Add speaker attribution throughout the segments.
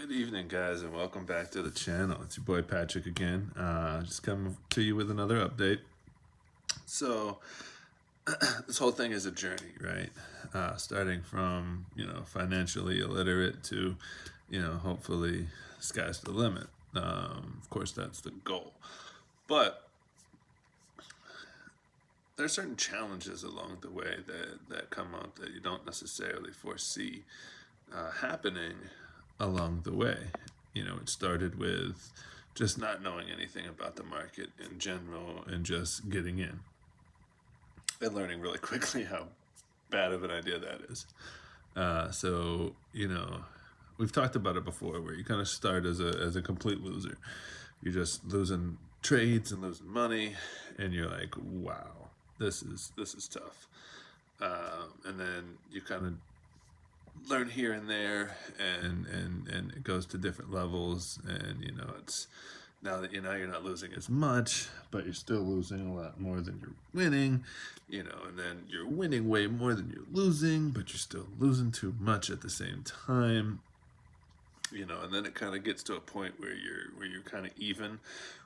Speaker 1: Good evening, guys, and welcome back to the channel. It's your boy Patrick again. Just coming to you with another update. So, this whole thing is a journey, right? Starting from financially illiterate to hopefully sky's the limit. Of course, that's the goal, but there are certain challenges along the way that come up that you don't necessarily foresee happening along the way. It started with just not knowing anything about the market in general and just getting in and learning really quickly how bad of an idea that is. So, we've talked about it before where you kind of start as a complete loser. You're just losing trades and losing money, and you're like, wow, this is tough. And then you kind of learn here and there, and it goes to different levels, and it's now that you're not losing as much, but you're still losing a lot more than you're winning, and then you're winning way more than you're losing, but you're still losing too much at the same time, and then it kind of gets to a point where you're kind of even,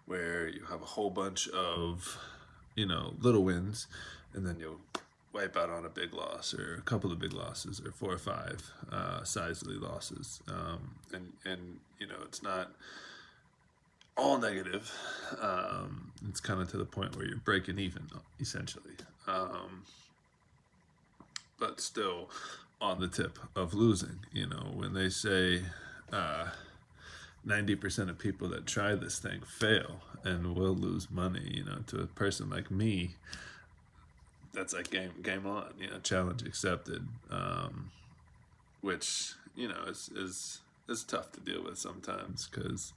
Speaker 1: where you have a whole bunch of little wins, and then you'll wipe out on a big loss or a couple of big losses or 4 or 5 sizely losses, and it's not all negative. It's kind of to the point where you're breaking even essentially, but still on the tip of losing. When they say 90% of people that try this thing fail and will lose money, to a person like me, that's like game on, challenge accepted, which is tough to deal with sometimes, because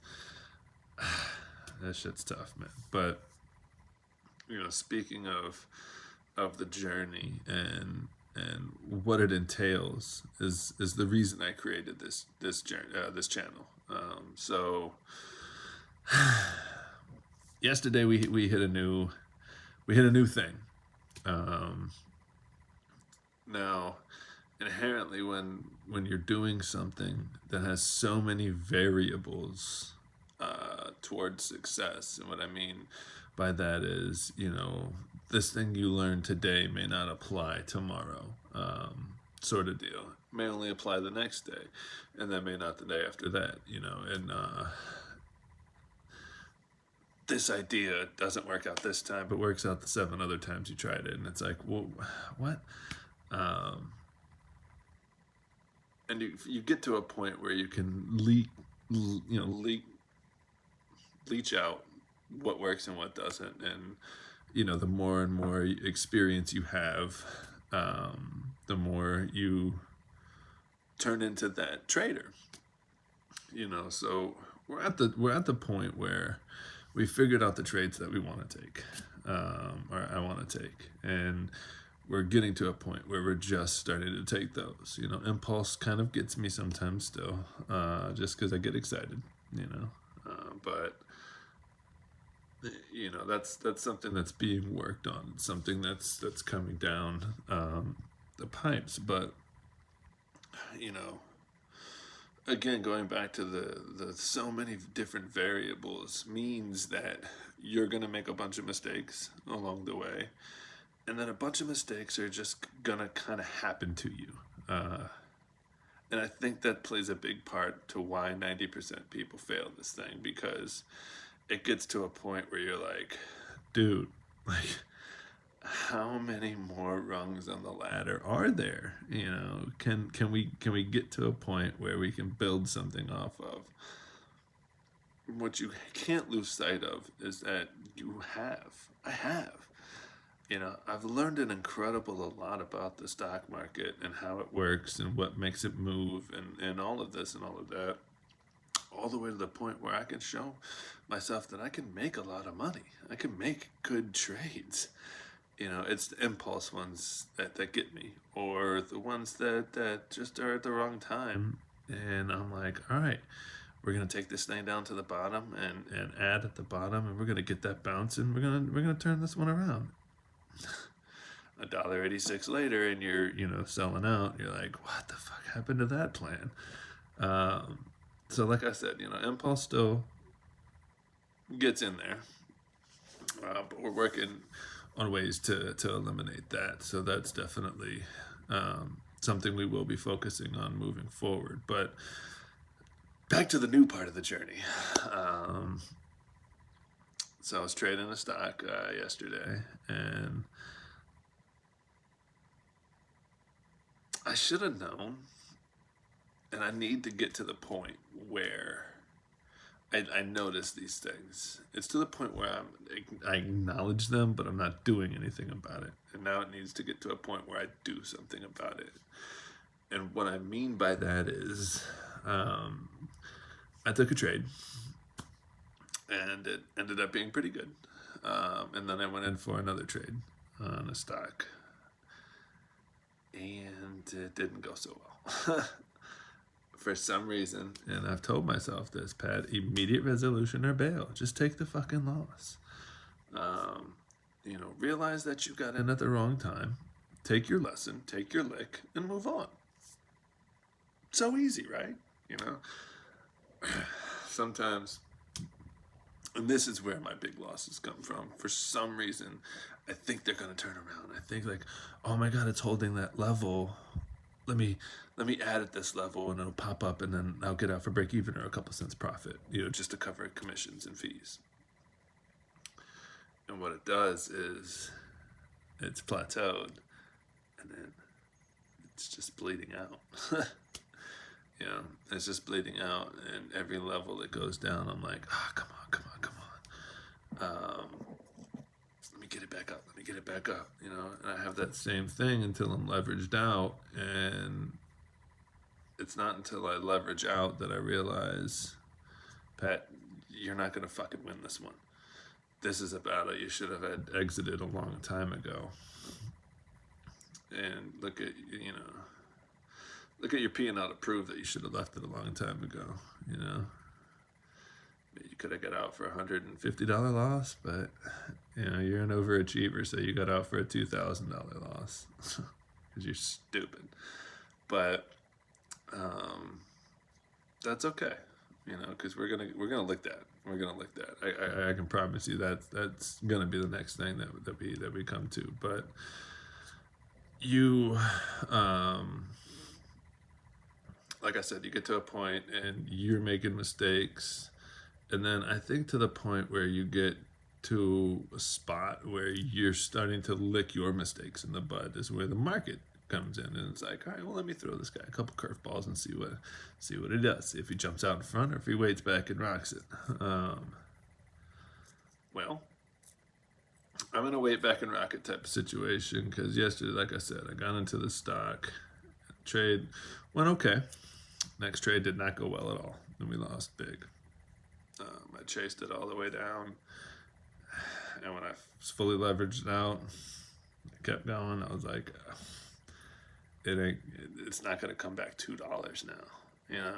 Speaker 1: that shit's tough, man. But speaking of the journey and what it entails is the reason I created this channel. So yesterday we hit a new thing. Now, inherently, when you're doing something that has so many variables towards success, and what I mean by that is, this thing you learn today may not apply tomorrow, sort of deal. It may only apply the next day, and then may not the day after that, and this idea doesn't work out this time, but works out the 7 other times you tried it, and it's like, well, what? And you get to a point where you can leach out what works and what doesn't, and the more and more experience you have, the more you turn into that trader. So we're at the point where we figured out the trades that we want to take, or I want to take, and we're getting to a point where we're just starting to take those. Impulse kind of gets me sometimes still, just because I get excited, but that's something that's being worked on. It's something that's coming down the pipes. But again, going back to the so many different variables means that you're going to make a bunch of mistakes along the way, and then a bunch of mistakes are just going to kind of happen to you. And I think that plays a big part to why 90% people fail this thing, because it gets to a point where you're like, dude, like, how many more rungs on the ladder are there? Can we get to a point where we can build something off of? What you can't lose sight of is that I have. I've learned an incredible lot about the stock market and how it works and what makes it move, and all of this and all of that, all the way to the point where I can show myself that I can make a lot of money. I can make good trades. It's the impulse ones that get me, or the ones that just are at the wrong time. And I'm like, all right, we're gonna take this thing down to the bottom and add at the bottom, and we're gonna get that bounce, and we're gonna turn this one around. $1.86 later, and you're selling out. You're like, what the fuck happened to that plan? So like I said, impulse still gets in there, but we're working on ways to eliminate that. So that's definitely something we will be focusing on moving forward. But back to the new part of the journey. So I was trading a stock yesterday, and I should have known, and I need to get to the point where I notice these things. It's to the point where I acknowledge them, but I'm not doing anything about it. And now it needs to get to a point where I do something about it. And what I mean by that is, I took a trade, and it ended up being pretty good. And then I went in for another trade on a stock, and it didn't go so well. For some reason, and I've told myself this, Pat, immediate resolution or bail. Just take the fucking loss. Realize that you got in at the wrong time. Take your lesson, take your lick, and move on. So easy, right? Sometimes, and this is where my big losses come from. For some reason, I think they're going to turn around. I think like, oh my God, it's holding that level. Let me add at this level, and it'll pop up, and then I'll get out for break even or a couple cents profit, just to cover commissions and fees. And what it does is it's plateaued, and then it's just bleeding out. It's just bleeding out, and every level that goes down, I'm like, come on. Let me get it back up, and I have that same thing until I'm leveraged out, and it's not until I leverage out that I realize, Pat, you're not going to fucking win this one. This is a battle you should have had exited a long time ago. And look at your P&L to prove that you should have left it a long time ago, You could have got out for a $150 loss, but, you're an overachiever, so you got out for a $2,000 loss because you're stupid. But that's okay, because we're gonna lick that. We're gonna lick that. I can promise you that's gonna be the next thing that we come to. But you, like I said, you get to a point and you're making mistakes, and then I think to the point where you get to a spot where you're starting to lick your mistakes in the bud is where the market comes in, and it's like, all right, well, let me throw this guy a couple curveballs and see what he does. See if he jumps out in front or if he waits back and rocks it. Well, I'm in a wait back and rock it type of situation because yesterday, like I said, I got into the stock. Trade went okay. Next trade did not go well at all, and we lost big. I chased it all the way down, and when I was fully leveraged out, I kept going. I was like, it's not going to come back $2 now.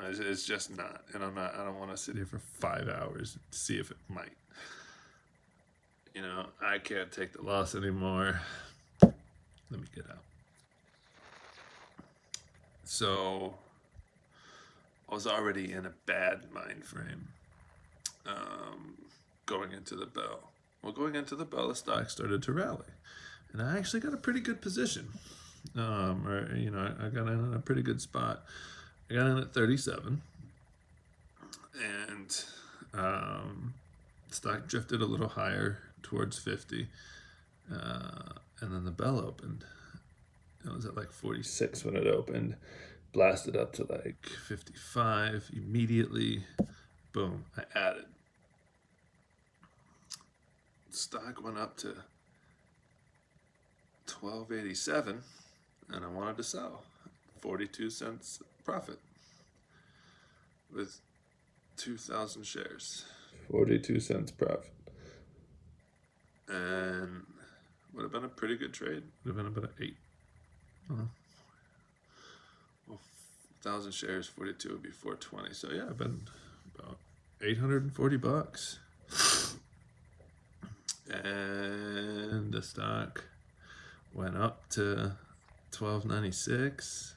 Speaker 1: It's just not. And I don't want to sit here for 5 hours to see if it might. I can't take the loss anymore. Let me get out. So I was already in a bad mind frame going into the bell. Well, going into the bell, the stock started to rally, and I actually got a pretty good position. I got in a pretty good spot. I got in at 37, and stock drifted a little higher towards 50, and then the bell opened. It was at like 46 when it opened, blasted up to like 55 immediately. Boom, I added. Stock went up to 1287, and I wanted to sell 42 cents profit with 2,000 shares. 42 cents profit. And would have been a pretty good trade. Would have been about an 8. Well, 1,000 shares, 42 would be 420. So yeah, I've been about $840. And the stock went up to 1296,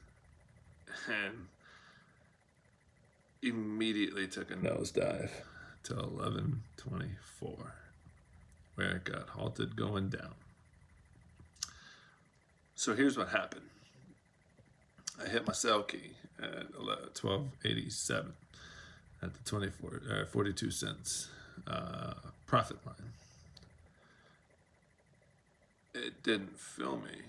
Speaker 1: and immediately took a nosedive to 1124, where it got halted going down. So here's what happened. I hit my sell key at 1287 at the 42 cents profit line. It didn't fill me.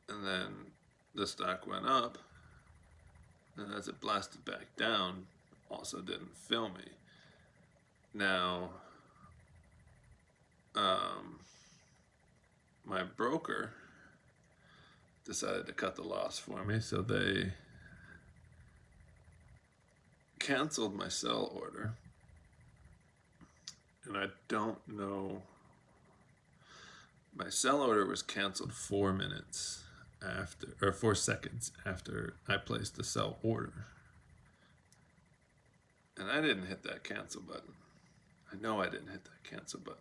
Speaker 1: And then the stock went up, and as it blasted back down, also didn't fill me. Now, my broker decided to cut the loss for me, so they canceled my sell order. And I don't know, my sell order was canceled 4 minutes after, or 4 seconds after I placed the sell order. And I didn't hit that cancel button. I know I didn't hit that cancel button.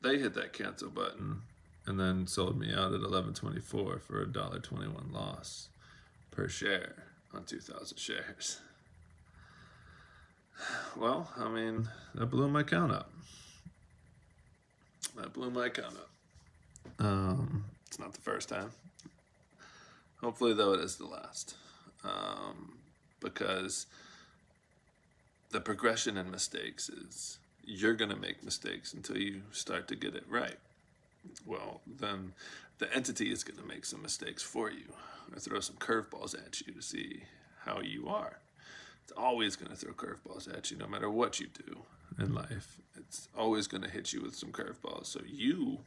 Speaker 1: They hit that cancel button and then sold me out at 1124 for a $1.21 loss per share on 2,000 shares. Well, I mean, that blew my account up. It's not the first time. Hopefully, though, it is the last. Because the progression in mistakes is you're going to make mistakes until you start to get it right. Well, then the entity is going to make some mistakes for you or throw some curveballs at you to see how you are. It's always going to throw curveballs at you no matter what you do in life. It's always going to hit you with some curveballs. So you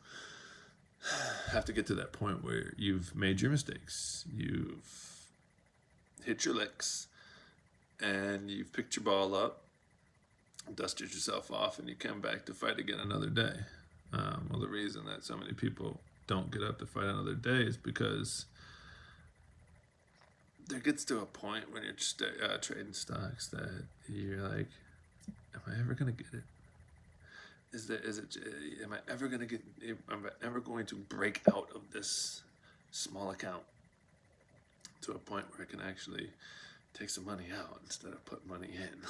Speaker 1: have to get to that point where you've made your mistakes, you've hit your licks, and you've picked your ball up, dusted yourself off, and you come back to fight again another day. Well, the reason that so many people don't get up to fight another day is because there gets to a point when you're just trading stocks that you're like, am I ever going to get it? Am I ever going to break out of this small account to a point where I can actually take some money out instead of put money in?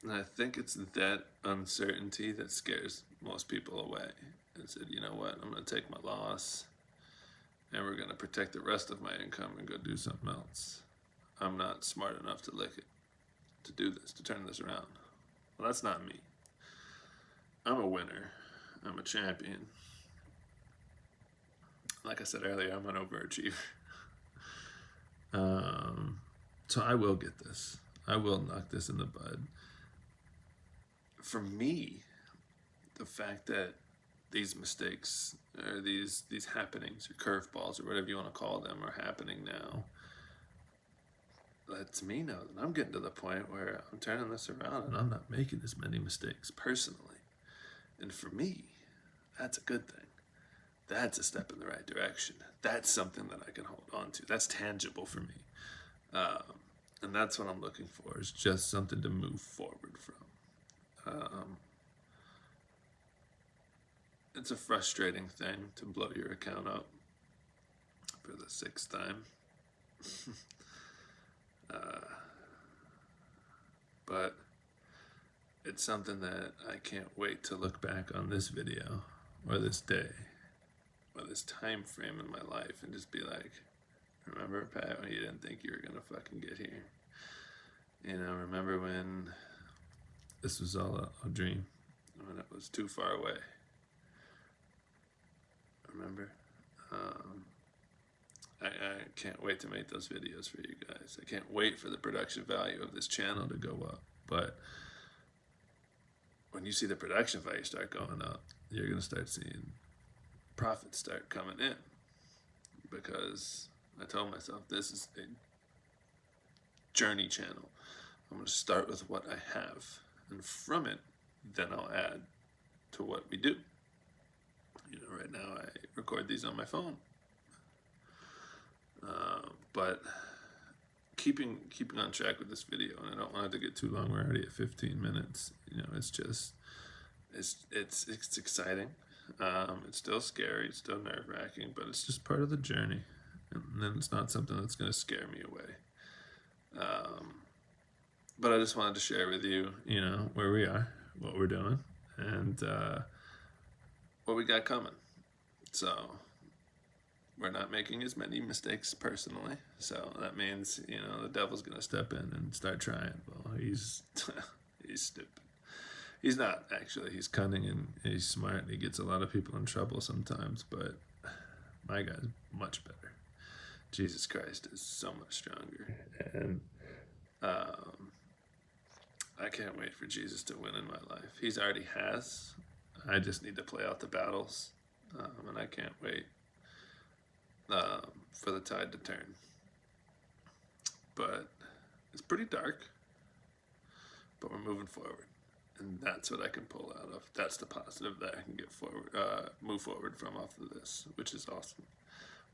Speaker 1: And I think it's that uncertainty that scares most people away. And said, you know what, I'm going to take my loss and we're going to protect the rest of my income and go do something else. I'm not smart enough to lick it, to do this, to turn this around. Well, that's not me. I'm a winner. I'm a champion. Like I said earlier, I'm an overachiever. So I will get this. I will knock this in the bud. For me, the fact that these mistakes or these happenings or curveballs or whatever you want to call them are happening now, lets me know that I'm getting to the point where I'm turning this around and I'm not making as many mistakes personally. And for me, that's a good thing. That's a step in the right direction. That's something that I can hold on to. That's tangible for me. And that's what I'm looking for, is just something to move forward from. It's a frustrating thing to blow your account up for the 6th time. But it's something that I can't wait to look back on this video or this day or this time frame in my life and just be like, remember, Pat, when you didn't think you were going to fucking get here? You know, remember when this was all a dream, when it was too far away? Remember? I can't wait to make those videos for you guys. I can't wait for the production value of this channel to go up. But when you see the production value start going up, you're going to start seeing profits start coming in. Because I told myself this is a journey channel. I'm going to start with what I have. And from it, then I'll add to what we do. You know, right now I record these on my phone. But keeping on track with this video, and I don't want it to get too long. We're already at 15 minutes. You know, it's just, it's exciting. It's still scary, it's still nerve-wracking, but it's just part of the journey. And then it's not something that's going to scare me away. But I just wanted to share with you, where we are, what we're doing, and what we got coming. So we're not making as many mistakes personally. So that means, the devil's going to step in and start trying. Well, he's he's stupid. He's not, actually. He's cunning and he's smart. And he gets a lot of people in trouble sometimes, but my guy's much better. Jesus Christ is so much stronger. And I can't wait for Jesus to win in my life. He's already has. I just need to play out the battles. And I can't wait for the tide to turn. But it's pretty dark. But we're moving forward. And that's what I can pull out of. That's the positive that I can get forward, move forward from off of this, which is awesome,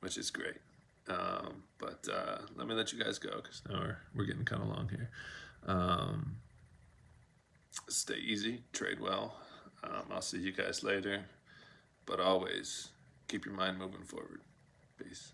Speaker 1: which is great. But let me let you guys go because now we're getting kind of long here. Stay easy, trade well. I'll see you guys later. But always keep your mind moving forward. Peace.